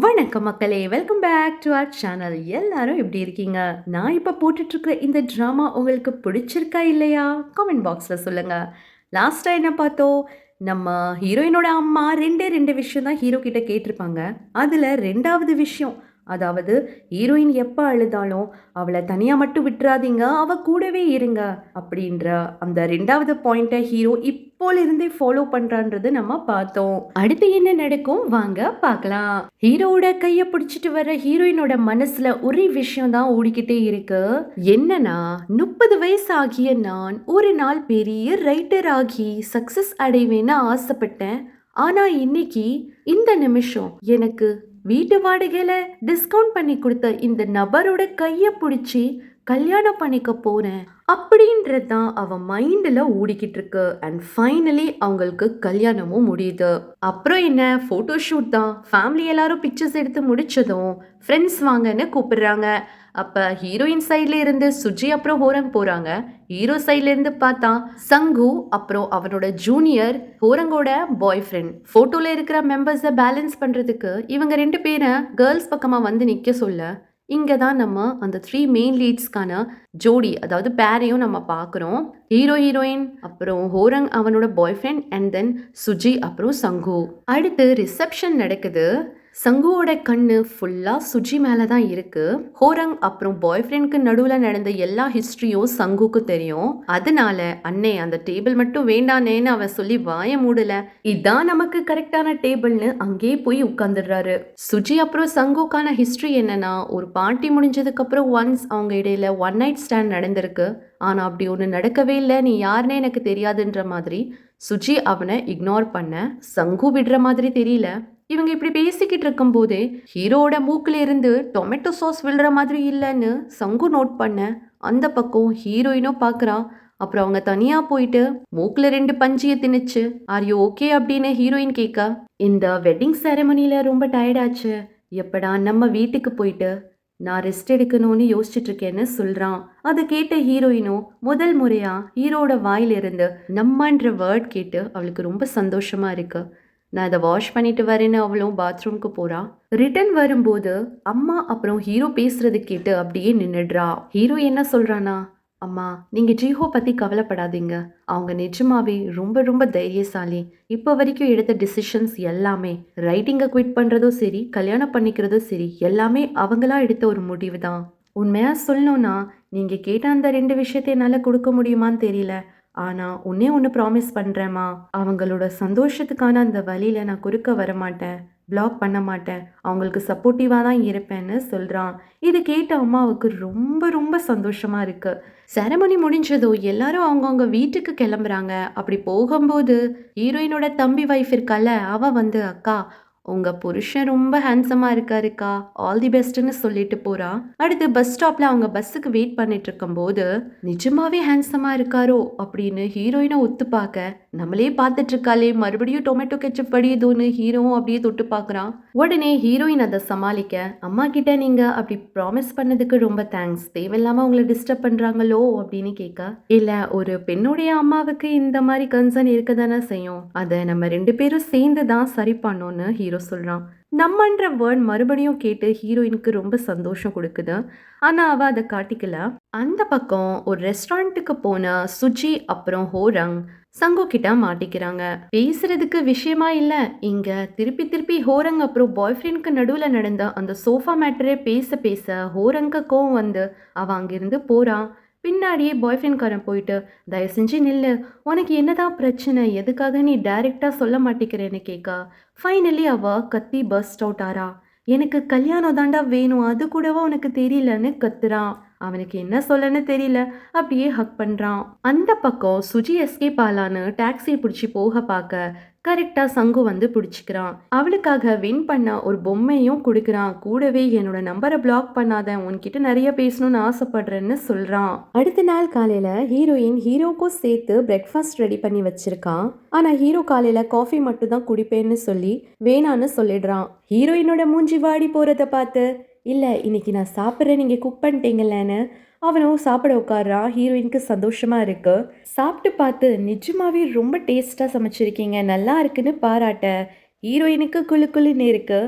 வணக்கம் மக்களே! Welcome back to our channel. எல்லாரும் எப்படி இருக்கீங்க? நான் இப்ப போட்டுட்ருக்கிற இந்த ட்ராமா உங்களுக்கு பிடிச்சிருக்கா இல்லையா? காமெண்ட் பாக்ஸ்ல சொல்லுங்க. லாஸ்ட்டா என்ன பார்த்தோம்? நம்ம ஹீரோயினோட அம்மா 2 விஷயம் தான் ஹீரோ கிட்ட கேட்டிருப்பாங்க. அதுல 2வது விஷயம், அதாவது ஹீரோயின் எப்ப அழுதாலும், "அவள தனியா மட்டும் விட்றாதீங்க, அவ கூடவே இருங்க" அப்படின்ற அந்த 2வது பாயிண்ட்ட ஹீரோ இப்போலிருந்தே ஃபாலோ பண்றான்றது நம்ம பார்த்தோம். அடுத்து என்ன நடக்கும்? வாங்க பார்க்கலாம். ஹீரோவோட கைய பிடிச்சிட்டு வர ஹீரோயினோட மனசுல ஒரே விஷயம் தான் ஓடிக்கிட்டே இருக்கு. என்னன்னா, 30 வயசு ஆகிய நான் ஒரு நாள் பெரிய ரைட்டர் ஆகி சக்சஸ் அடைவேன்னு ஆசைப்பட்டேன். ஆனா இன்னைக்கு இந்த நிமிஷம் எனக்கு வீட்டு வாடகையில டிஸ்கவுண்ட் பண்ணி கொடுத்த இந்த நபரோட கைய பிடிச்சி கல்யாணம் பண்ணிக்க போறேன் அப்படின்றது தான் அவ மைண்ட்ல ஓடிக்கிட்டு இருக்கு. அண்ட் ஃபைனலி அவங்களுக்கு கல்யாணமும் முடியுது. அப்புறம் என்ன, போட்டோ ஷூட் தான். ஃபேமிலி எல்லாரும் பிக்சர்ஸ் எடுத்து முடிச்சதும் ஃப்ரெண்ட்ஸ் வாங்கன்னு கூப்பிடுறாங்க. அப்ப ஹீரோயின் சைட்ல இருந்து சுஜி அப்புறம் ஹோரங் போறாங்க. ஹீரோ சைட்ல இருந்து பார்த்தா சங்கு அப்புறம் அவனோட ஜூனியர் ஹோரங்கோட பாய் ஃப்ரெண்ட். போட்டோல இருக்கிற மெம்பர்ஸை பேலன்ஸ் பண்றதுக்கு இவங்க 2 பேரை கேர்ள்ஸ் பக்கமா வந்து நிக்க சொல்ல, இங்க தான் நம்ம அந்த 3 மெயின் லீட்ஸ்க்கான ஜோடி, அதாவது பேரையும் நம்ம பார்க்குறோம். ஹீரோ ஹீரோயின் அப்புறம் ஹோரங் அவனோட பாய் ஃப்ரெண்ட் அண்ட் தென் சுஜி அப்புறம் சங்கு. அடுத்து ரிசப்ஷன் நடக்குது. சங்குவோட கண்ணு ஃபுல்லா சுஜி மேல தான் இருக்கு. ஹோரங் அப்புறம் பாய் ஃப்ரெண்ட்க்கு நடுவுல நடந்த எல்லா ஹிஸ்டரியும் சங்குக்கு தெரியும். அதனால அண்ணே அந்த டேபிள் மட்டும் வேண்டானேன்னு அவன் சொல்லி வாய மூடல. இதான் நமக்கு கரெக்டான டேபிள்னு அங்கே போய் உட்கார்ந்துடுறாரு. சுஜி அப்புறம் சங்குக்கான ஹிஸ்டரி என்னன்னா, ஒரு பார்ட்டி முடிஞ்சதுக்கு அப்புறம் ஒன்ஸ் அவங்க இடையில ஒன் நைட் ஸ்டாண்ட் நடந்திருக்கு. ஆனா அப்படி ஒன்று நடக்கவே இல்லை, நீ யாருன்னே எனக்கு தெரியாதுன்ற மாதிரி சுஜி அவனை இக்னோர் பண்ண, சங்கு விடுற மாதிரி தெரியல. இவங்க இப்படி பேசிக்கிட்டு இருக்கும் போதே ஹீரோட மூக்குல இருந்து டொமேட்டோ சாஸ் விழுற மாதிரி இல்லைன்னு சங்கு நோட் பண்ண, அந்த பக்கம் ஹீரோயினும் பார்க்குறா. அப்புறம் அவங்க தனியா போயிட்டு மூக்குல 2 பஞ்சியை திணிச்சு, ஆர் யூ ஓகே அப்படின்னு ஹீரோயின் கேட்க, இந்த வெட்டிங் செரமனில ரொம்ப டயர்டாச்சு, எப்படா நம்ம வீட்டுக்கு போயிட்டு நான் ரெஸ்ட் எடுக்கணும்னு யோசிச்சுட்டு இருக்கேன்னு சொல்றான். அதை கேட்ட ஹீரோயினும் முதல் முறையா ஹீரோட வாயிலிருந்து நம்மன்ற வேர்ட் கேட்டு அவளுக்கு ரொம்ப சந்தோஷமா இருக்கு. நான் அதை வாஷ் பண்ணிட்டு வரேன்னு அவளும் பாத்ரூம்க்கு போறா. ரிட்டர்ன் வரும்போது அம்மா அப்புறம் ஹீரோ பேசுறது கேட்டு அப்படியே நின்னுடுறா. ஹீரோ என்ன சொல்றானா, அம்மா நீங்க ஜீஹோ பத்தி கவலைப்படாதீங்க, அவங்க நிஜமாவே ரொம்ப ரொம்ப தைரியசாலி. இப்போ வரைக்கும் எடுத்த டிசிஷன்ஸ் எல்லாமே, ரைட்டிங்கை குவிட் பண்றதும் சரி, கல்யாணம் பண்ணிக்கிறதும் சரி, எல்லாமே அவங்களா எடுத்த ஒரு முடிவு தான். உண்மையா சொல்லணும்னா, நீங்க கேட்ட அந்த 2 விஷயத்தை என்னால கொடுக்க முடியுமான்னு தெரியல. ஆனா ஒன்னே ஒன்று ப்ராமிஸ் பண்றேம்மா, அவங்களோட சந்தோஷத்துக்கான அந்த வழியில நான் குறுக்க வரமாட்டேன், பிளாக் பண்ண மாட்டேன், அவங்களுக்கு சப்போர்ட்டிவா தான் இருப்பேன்னு சொல்றான். இது கேட்ட அம்மாவுக்கு ரொம்ப ரொம்ப சந்தோஷமா இருக்கு. செரமனி முடிஞ்சதோ எல்லாரும் அவங்கவுங்க வீட்டுக்கு கிளம்புறாங்க. அப்படி போகும்போது ஹீரோயினோட தம்பி வைஃப் இருக்கால, அவ வந்து அக்கா உங்க புருஷன் ரொம்ப ஹேண்ட்ஸமா இருக்காருக்கா, ஆல் தி பெஸ்ட்னு சொல்லிட்டு போறா. அடுத்து பஸ் ஸ்டாப்ல அவங்க பஸ்ஸுக்கு வெயிட் பண்ணிட்டு இருக்கும்போது, நிஜமாவே ஹேண்ட்ஸமா இருக்காரோ அப்படின்னு ஹீரோயினை ஒத்து பார்க்க, நம்மளே பார்த்துட்டு இருக்காளே மறுபடியும் டொமேட்டோ கெச்சப் படியுதோன்னு ஹீரோவும் அப்படியே தொட்டு பார்க்குறான். உடனே ஹீரோயின் அதை சமாளிக்க, அம்மா கிட்ட நீங்க அப்படி ப்ராமிஸ் பண்ணதுக்கு ரொம்ப தேங்க்ஸ், தேவையில்லாம உங்களை டிஸ்டர்ப் பண்றாங்களோ அப்படின்னு கேட்க, இல்ல ஒரு பெண்ணுடைய அம்மாவுக்கு இந்த மாதிரி கன்சர்ன் இருக்க தானே செய்யும், அதை நம்ம 2 பேரும் சேர்ந்து தான் சரி பண்ணோன்னு ஹீரோ சொல்றான். நம்மன்ற வேர்ட் மறுபடியும் கேட்டு ஹீரோயினுக்கு ரொம்ப சந்தோஷம் கொடுக்குது. ஆனா அவ அதை காட்டிக்கல. அந்த பக்கம் ஒரு ரெஸ்டாரண்ட்டுக்கு போன சுஜி அப்புறம் ஹோரங் சங்கு கிட்ட மாட்டிக்கிறாங்க. பேசுறதுக்கு விஷயமா இல்ல, இங்க திருப்பி திருப்பி ஹோரங் அப்புறம் பாய் ஃப்ரெண்ட்க்கு நடுவுல நடந்த அந்த சோஃபா மேட்டரே பேச பேச ஹோரங்க கோவம் வந்து அவ அங்கிருந்து போறான். பின்னாடியே பாய் ஃப்ரெண்ட்காரன் போயிட்டு, தயவு செஞ்சு நில்லு, உனக்கு என்னதான் பிரச்சனை, எதுக்காக நீ டைரக்டா சொல்ல மாட்டேங்கிறேன்னு கேட்க, ஃபைனலி அவ கத்தி பர்ஸ்ட் அவுட் ஆறா. எனக்கு கல்யாணம் தாண்டா வேணும், அது கூடவா உனக்கு தெரியலன்னு கத்துறான். அவனுக்கு என்ன சொல்லன்னு தெரியல, அப்படியே ஹக் பண்றான். அந்த பக்கம் சுஜி எஸ்கேப் ஆலான்னு டாக்ஸி பிடிச்சி போக பார்க்க கரெக்டா சங்கு வந்து பிடிச்சிக்கிறான். அவளுக்காக வின் பண்ண ஒரு பொம்மையும் கொடுக்குறான். கூடவே என்னோட நம்பரை பிளாக் பண்ணாத, உன்கிட்ட நிறைய பேசணும்னு ஆசைப்படுறேன்னு சொல்றான். அடுத்த நாள் காலையில ஹீரோயின் ஹீரோக்கும் சேர்த்து பிரேக்ஃபாஸ்ட் ரெடி பண்ணி வச்சிருக்கான். ஆனா ஹீரோ காலையில காஃபி மட்டும் தான் குடிப்பேன்னு சொல்லி வேணான்னு சொல்லிடுறான். ஹீரோயினோட மூஞ்சி வாடி போறத பார்த்து, இல்ல இன்னைக்கு நான் சாப்பிட்றேன், நீங்க குக் பண்ணிட்டீங்கல்லன்னு அவனும் சாப்பிட உட்கார்றான். ஹீரோயினுக்கு சந்தோஷமா இருக்கு. சாப்பிட்டு பார்த்து நிஜமாவே ரொம்ப டேஸ்டா சமைச்சிருக்கீங்க, நல்லா இருக்குன்னு பாராட்ட ஹீரோயினுக்கு குளு குளுன்னு இருக்கு.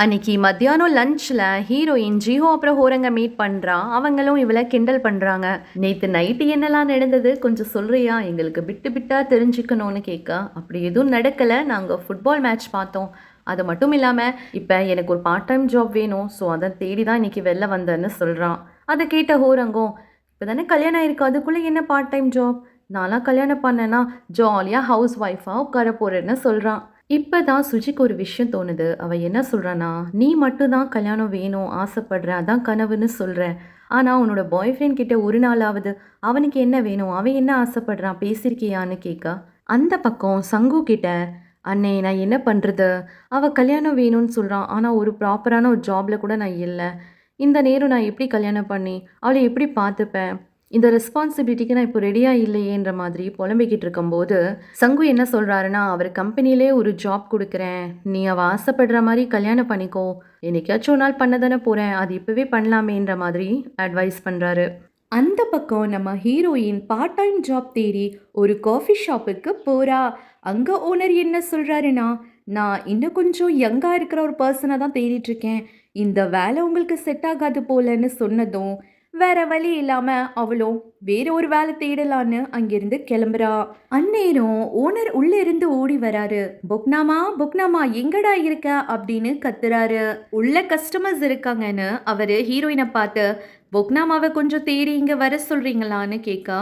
அன்னைக்கு மத்தியானம் லஞ்சில் ஹீரோயின் ஜிஹோ அப்புறம் ஹோரங்க மீட் பண்ணுறான். அவங்களும் இவளை கிண்டல் பண்ணுறாங்க. நேற்று நைட்டு என்னெல்லாம் நடந்தது கொஞ்சம் சொல்கிறியா, எங்களுக்கு பிட்டு பிட்டாக தெரிஞ்சுக்கணும்னு கேட்க. அப்படி எதுவும் நடக்கலை, நாங்கள் ஃபுட்பால் மேட்ச் பார்த்தோம். அது மட்டும் இல்லாமல் இப்போ எனக்கு ஒரு பார்ட் டைம் ஜாப் வேணும், ஸோ அதை தேடி தான் இன்றைக்கி வெளில வந்தேன்னு சொல்கிறான். அதை கேட்ட ஹோரங்கும், இப்போ தானே கல்யாணம் ஆயிருக்கு, அதுக்குள்ளே என்ன பார்ட் டைம் ஜாப்? நான்லாம் கல்யாணம் பண்ணேன்னா ஜாலியாக ஹவுஸ் ஒய்ஃபாக உட்கார போகிறேன்னு சொல்கிறான். இப்போ தான் சுஜிக்கு ஒரு விஷயம் தோணுது. அவள் என்ன சொல்கிறான்னா, நீ மட்டும்தான் கல்யாணம் வேணும் ஆசைப்படுற, அதான் கனவுன்னு சொல்கிறேன். ஆனால் உன்னோட பாய் ஃப்ரெண்ட் கிட்ட ஒரு நாளாவது அவனுக்கு என்ன வேணும், அவன் என்ன ஆசைப்படுறான் பேசியிருக்கியான்னு கேட்கா. அந்த பக்கம் சங்கு கிட்ட, அண்ணே நான் என்ன பண்ணுறது, அவள் கல்யாணம் வேணும்னு சொல்கிறான், ஆனால் ஒரு ப்ராப்பரான ஒரு ஜாபில் கூட நான் இல்லை. இந்த நேரம் நான் எப்படி கல்யாணம் பண்ணி அவளை எப்படி பார்த்துப்பேன், இந்த ரெஸ்பான்சிபிலிட்டிக்கு நான் இப்போ ரெடியாக இல்லையேன்ற மாதிரி புலம்பிக்கிட்டு இருக்கும்போது சங்கு என்ன சொல்கிறாருன்னா, அவர் கம்பெனிலே ஒரு ஜாப் கொடுக்குறேன், நீ அவள் ஆசைப்படுற மாதிரி கல்யாணம் பண்ணிக்கோ, என்னைக்காச்சும் ஒரு நாள் பண்ண தானே போகிறேன், அது இப்போவே பண்ணலாமேன்ற மாதிரி அட்வைஸ் பண்ணுறாரு. அந்த பக்கம் நம்ம ஹீரோயின் பார்ட் டைம் ஜாப் தேடி ஒரு காஃபி ஷாப்புக்கு போகிறா. அங்கே ஓனர் என்ன சொல்கிறாருன்னா, நான் இன்னும் கொஞ்சம் யங்காக இருக்கிற ஒரு பர்சனை தான் தேடிட்டுருக்கேன், இந்த வேலை உங்களுக்கு செட் ஆகாது போலன்னு சொன்னதும் வேற வழி இல்லாம அவளும் வேற ஒரு வேலை தேடலான்னு அங்கிருந்து கிளம்புறா. அந்நேரம் ஓனர் உள்ள இருந்து ஓடி வராரு. புக்னாமா புக்னாமா எங்கடா இருக்க அப்படின்னு கத்துறாரு. உள்ள கஸ்டமர்ஸ் இருக்காங்கன்னு அவரு ஹீரோயினை பார்த்து, புக்னாமாவை கொஞ்சம் தேடி இங்க வர சொல்றீங்களான்னு கேட்க,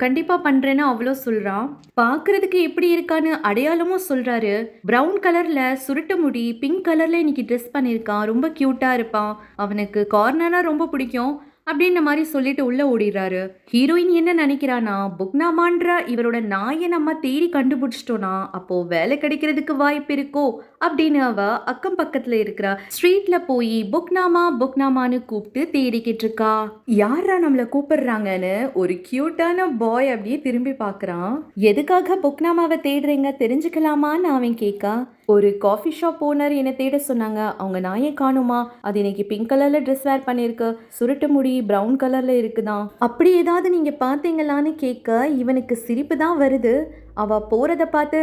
கண்டிப்பா பண்றேன்னு அவ்வளோ சொல்றான். பாக்குறதுக்கு எப்படி இருக்கான்னு அடையாளமும் சொல்றாரு. பிரவுன் கலர்ல சுருட்ட முடி, பிங்க் கலர்ல இன்னைக்கு ட்ரெஸ் பண்ணியிருக்கான், ரொம்ப கியூட்டா இருப்பான், அவனுக்கு கார்னர்னா ரொம்ப பிடிக்கும் அப்படின்ற மாதிரி சொல்லிட்டு உள்ள ஓடிடுறாரு. ஹீரோயின் என்ன நினைக்கிறானா, புக்னாமான்ற இவரோட நாயை நம்ம தேடி கண்டுபிடிச்சிட்டோனா அப்போ வேலை கிடைக்கிறதுக்கு வாய்ப்பு இருக்கோ அப்படின்னு அவ அக்கம் பக்கத்துல இருக்கிற ஸ்ட்ரீட்ல போய் புக்னாமா புக்னாமான்னு கூப்பிட்டு தேடிக்கிட்டு இருக்கா. யாரா நம்மள கூப்பிடுறாங்கன்னு ஒரு கியூட்டான பாய் அப்படியே திரும்பி பாக்குறான். எதுக்காக புக்னாமாவை தேடுறீங்க தெரிஞ்சுக்கலாமான்னு அவன் கேட்கா. ஒரு காஃபி ஷாப் ஓனர் என்னை தேட சொன்னாங்க, அவங்க நாயை காணுமா, அது இன்னைக்கு பிங்க் கலர்ல ட்ரெஸ் வேர் பண்ணிருக்கு, சுருட்டு முடி பிரவுன் கலர்ல இருக்குதான், அப்படி ஏதாவது நீங்க பார்த்தீங்களான்னு கேட்க இவனுக்கு சிரிப்பு தான் வருது. அவ போறத பார்த்து,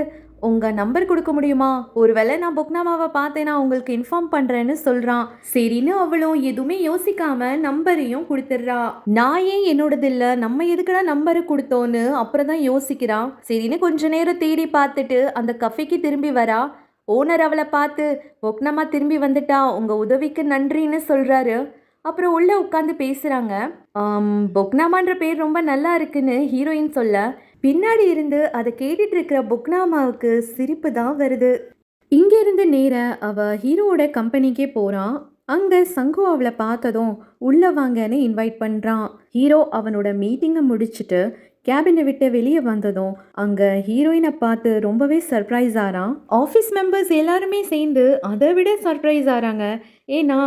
உங்க நம்பர் கொடுக்க முடியுமா, ஒருவேளை நான் புக்னாமாவை பார்த்தேன்னா உங்களுக்கு இன்ஃபார்ம் பண்றேன்னு சொல்றான். சரின்னு அவளும் எதுவுமே யோசிக்காம நம்பரையும் கொடுத்துட்றா. நான் ஏன் என்னோடது இல்ல, நம்ம எதுக்குடா நம்பரை கொடுத்தோன்னு அப்புறம் தான் யோசிக்கிறான். சரின்னு கொஞ்ச நேரம் தேடி பார்த்துட்டு அந்த கஃபேக்கு திரும்பி வரா. ஓனர் அவளை பார்த்து, புக்னாமா திரும்பி வந்துட்டா, உங்க உதவிக்கு நன்றின்னு சொல்றாரு. அப்புறம் உள்ள உட்காந்து பேசுறாங்க. புக்னாமான்ற பேர் ரொம்ப நல்லா இருக்குன்னு ஹீரோயின் சொல்ல, பின்னாடி இருந்து அதை கேட்டுட்டு இருக்கிற புக்னாமாவுக்கு சிரிப்பு தான் வருது. இங்கிருந்து நேர அவ ஹீரோவோட கம்பெனிக்கே போறான். அங்க சங்கு அவளை பார்த்ததும் உள்ள வாங்கன்னு இன்வைட் பண்றான். ஹீரோ அவனோட மீட்டிங்கை முடிச்சுட்டு கேபினை விட்டு வெளியே வந்ததும் அங்க ஹீரோயினை பார்த்து ரொம்பவே சர்ப்ரைஸ் ஆறான். ஆஃபீஸ் மெம்பர்ஸ் எல்லாருமே சேர்ந்து அதை விட சர்ப்ரைஸ் ஆறாங்க. ஏன்னா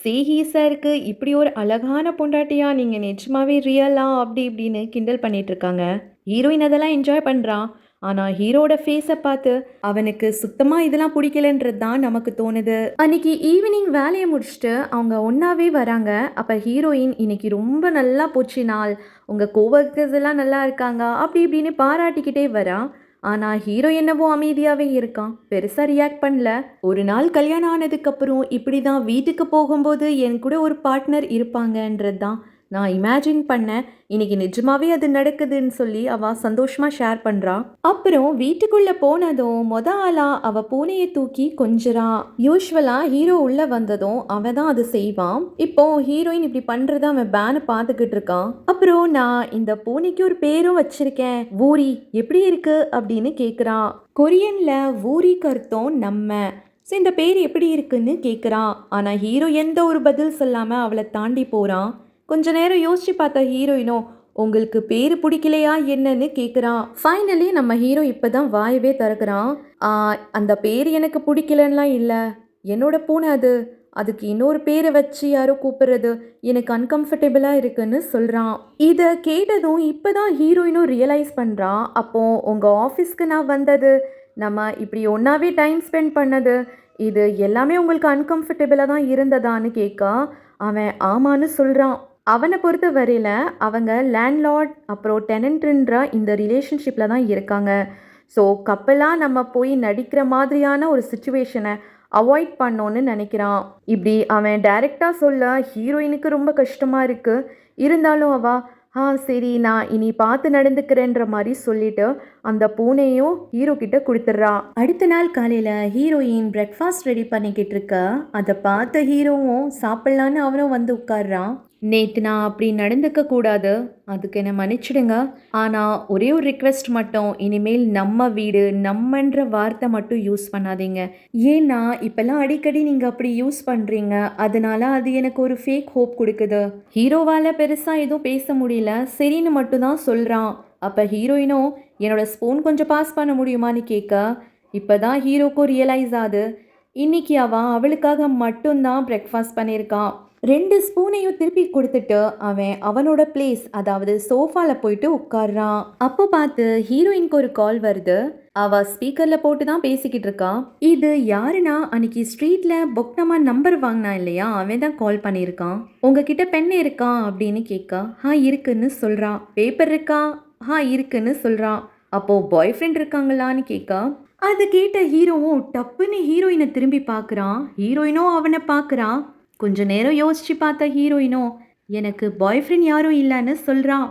சேஹீசருக்கு இப்படி ஒரு அழகான பொண்டாட்டியா நீங்கள் நிஜமாவே ரியலா அப்படி இப்படின்னு கிண்டல் பண்ணிட்டு இருக்காங்க. ஹீரோயின் அதெல்லாம் என்ஜாய் பண்ணுறான். ஆனால் ஹீரோட ஃபேஸை பார்த்து அவனுக்கு சுத்தமாக இதெல்லாம் பிடிக்கலன்றது தான் நமக்கு தோணுது. அன்னைக்கு ஈவினிங் வேலையை முடிச்சுட்டு அவங்க ஒன்றாவே வராங்க. அப்போ ஹீரோயின் இன்னைக்கு ரொம்ப நல்லா போச்சு நாள், உங்கள் கோவர்க்கர்ஸ் எல்லாம் நல்லா இருக்காங்க அப்படி இப்படின்னு பாராட்டிக்கிட்டே வரான். ஆனால் ஹீரோ என்னவோ அமைதியாகவே இருக்கான், பெருசாக ரியாக்ட் பண்ணல. ஒரு நாள் கல்யாணம் ஆனதுக்கப்புறம் இப்படி தான் வீட்டுக்கு போகும்போது என் கூட ஒரு பார்ட்னர் இருப்பாங்கன்றது தான் நான் இமேஜின் பண்ணேன். இன்னைக்கு நிஜமாவே அது நடக்குதுன்னு சொல்லி அவ சந்தோஷமா ஷேர் பண்றா. அப்புறம் வீட்டுக்குள்ள போனதும் ஆளா அவ பூனையை தூக்கி கொஞ்சறான். யூஸ்வலா ஹீரோ உள்ள வந்ததும் அவன் தான் அது செய்வான். இப்போ ஹீரோயின் இப்படி பண்றத அவன் பேனை பார்த்துக்கிட்டு இருக்கான். அப்புறம் நான் இந்த பூனைக்கு ஒரு பேரும் வச்சிருக்கேன், வூரி, எப்படி இருக்கு அப்படின்னு கேக்குறான். கொரியன்ல வூரிக்கு அர்த்தம் நம்ம. இந்த பேர் எப்படி இருக்குன்னு கேட்குறான். ஆனால் ஹீரோ எந்த ஒரு பதில் சொல்லாமல் அவளை தாண்டி போகிறான். கொஞ்ச நேரம் யோசிச்சு பார்த்த ஹீரோயினோ, உங்களுக்கு பேர் பிடிக்கலையா என்னன்னு கேட்குறான். ஃபைனலி நம்ம ஹீரோ இப்போ தான் வாயவே திறக்கிறான். அந்த பேர் எனக்கு பிடிக்கலன்னா இல்லை, என்னோட பூனை அது, அதுக்கு இன்னொரு பேரை வச்சு யாரோ கூப்பிடுறது எனக்கு அன்கம்ஃபர்டபுளாக இருக்குன்னு சொல்கிறான். இதை கேட்டதும் இப்போ தான் ஹீரோயினும் ரியலைஸ் பண்ணுறான். அப்போது உங்கள் ஆஃபீஸ்க்கு நான் வந்தது, நம்ம இப்படி ஒன்றாவே டைம் ஸ்பெண்ட் பண்ணது, இது எல்லாமே உங்களுக்கு அன்கம்ஃபர்டபுளாக தான் இருந்ததான்னு கேட்க அவன் ஆமான்னு சொல்கிறான். அவனை பொறுத்த வரையில் அவங்க லேண்ட்லார்ட் அப்புறம் டெனண்ட்ன்ற இந்த ரிலேஷன்ஷிப்பில் தான் இருக்காங்க. ஸோ கப்பலாக நம்ம போய் நடிக்கிற மாதிரியான ஒரு சுச்சுவேஷனை அவாய்ட் பண்ணோன்னு நினைக்கிறான். இப்படி அவன் டைரெக்டாக சொல்ல ஹீரோயினுக்கு ரொம்ப கஷ்டமாக இருக்குது. இருந்தாலும் சரி நான் இனி பார்த்து நடந்துக்கிறேன்ற மாதிரி சொல்லிட்டு அந்த பூனையும் ஹீரோ கிட்ட கொடுத்துட்றா. அடுத்த நாள் காலையில் ஹீரோயின் பிரேக்ஃபாஸ்ட் ரெடி பண்ணிக்கிட்டு இருக்க அதை பார்த்த ஹீரோவும் சாப்பிட்லான்னு அவனும் வந்து உட்கார்றான். நேற்று நான் அப்படி நடந்துக்க கூடாது, அதுக்கு என்னை மன்னிச்சிடுங்க. ஆனால் ஒரே ஒரு ரிக்வெஸ்ட் மட்டும், இனிமேல் நம்ம வீடு நம்மன்ற வார்த்தை மட்டும் யூஸ் பண்ணாதீங்க. ஏன்னா இப்போல்லாம் அடிக்கடி நீங்கள் அப்படி யூஸ் பண்ணுறீங்க, அதனால அது எனக்கு ஒரு ஃபேக் ஹோப் கொடுக்குது. ஹீரோவால் பெருசாக எதுவும் பேச முடியல, சரின்னு மட்டும்தான் சொல்கிறான். அப்போ ஹீரோயினும் என்னோட ஸ்பூன் கொஞ்சம் பாஸ் பண்ண முடியுமான்னு கேட்க இப்போ தான் ஹீரோக்கும் ரியலைஸ் ஆகுது இன்னைக்கு அவளுக்காக மட்டும்தான் பிரேக்ஃபாஸ்ட் பண்ணியிருக்கான். 2 ஸ்பூனையும் திருப்பி கொடுத்துட்டு அவனோட பிளேஸ், அதாவது சோஃபாவில் போயிட்டு உட்கார்றான். அப்போ பார்த்து ஹீரோயினுக்கு ஒரு கால் வருது. அவ ஸ்பீக்கரில் போட்டு தான் பேசிக்கிட்டு இருக்கான். இது யாருன்னா, அன்னைக்கு ஸ்ட்ரீட்டில் பொக்னமா நம்பர் வாங்கினா இல்லையா, அவன் தான் கால் பண்ணியிருக்கான். உங்ககிட்ட பென் இருக்கா அப்படின்னு கேட்க இருக்குன்னு சொல்கிறான். பேப்பர் இருக்கா? இருக்குன்னு சொல்கிறான். அப்போது பாய் ஃப்ரெண்ட் இருக்காங்களான்னு கேட்க அது கேட்ட ஹீரோவும் டப்புன்னு ஹீரோயினை திரும்பி பார்க்குறான். ஹீரோயினும் அவனை பார்க்குறான். கொஞ்ச நேரம் யோசிச்சு பார்த்த ஹீரோயினும் எனக்கு பாய் ஃப்ரெண்ட் யாரும் இல்லைன்னு சொல்கிறான்.